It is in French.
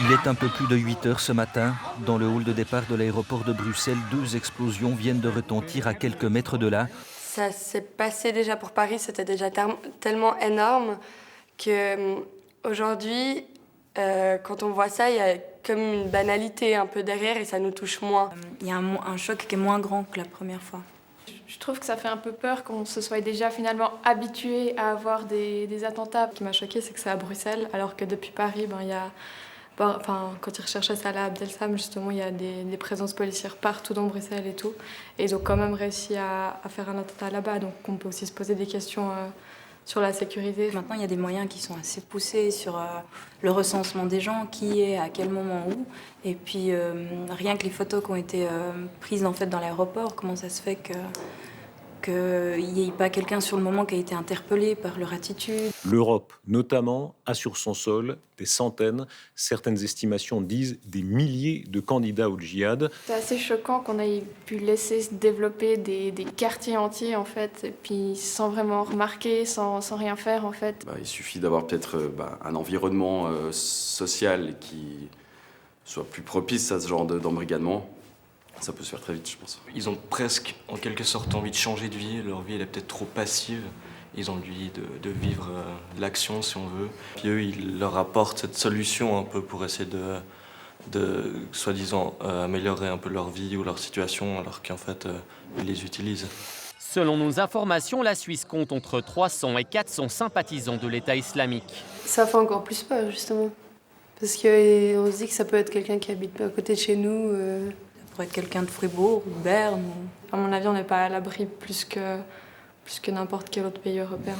Il est un peu plus de 8 heures ce matin. Dans le hall de départ de l'aéroport de Bruxelles, 2 explosions viennent de retentir à quelques mètres de là. Ça s'est passé déjà pour Paris, c'était déjà tellement énorme que aujourd'hui, quand on voit ça, il y a comme une banalité un peu derrière et ça nous touche moins. Il y a un choc qui est moins grand que la première fois. Je trouve que ça fait un peu peur qu'on se soit déjà finalement habitué à avoir des attentats. Ce qui m'a choqué, c'est que c'est à Bruxelles, alors que depuis Paris, il y a, quand ils recherchaient Salah Abdeslam, justement, il y a des présences policières partout dans Bruxelles et tout. Et ils ont quand même réussi à faire un attentat là-bas, donc on peut aussi se poser des questions sur la sécurité. Maintenant, il y a des moyens qui sont assez poussés sur le recensement des gens, qui est, à quel moment où. Et puis, rien que les photos qui ont été prises en fait, dans l'aéroport, comment ça se fait qu'il n'y ait pas quelqu'un sur le moment qui a été interpellé par leur attitude. L'Europe, notamment, a sur son sol des centaines, certaines estimations disent des milliers de candidats au djihad. C'est assez choquant qu'on ait pu laisser se développer des quartiers entiers, en fait, et puis sans vraiment remarquer, sans rien faire, en fait. Il suffit d'avoir peut-être un environnement social qui soit plus propice à ce genre d'embrigadement. Ça peut se faire très vite, je pense. Ils ont presque, en quelque sorte, envie de changer de vie. Leur vie, elle est peut-être trop passive. Ils ont envie de vivre l'action, si on veut. Puis eux, ils leur apportent cette solution un peu pour essayer de soi-disant, améliorer un peu leur vie ou leur situation, alors qu'en fait, ils les utilisent. Selon nos informations, la Suisse compte entre 300 et 400 sympathisants de l'État islamique. Ça fait encore plus peur, justement. Parce qu'on se dit que ça peut être quelqu'un qui habite à côté de chez nous. Ça pourrait être quelqu'un de Fribourg ou de Berne. À mon avis, on n'est pas à l'abri plus que n'importe quel autre pays européen.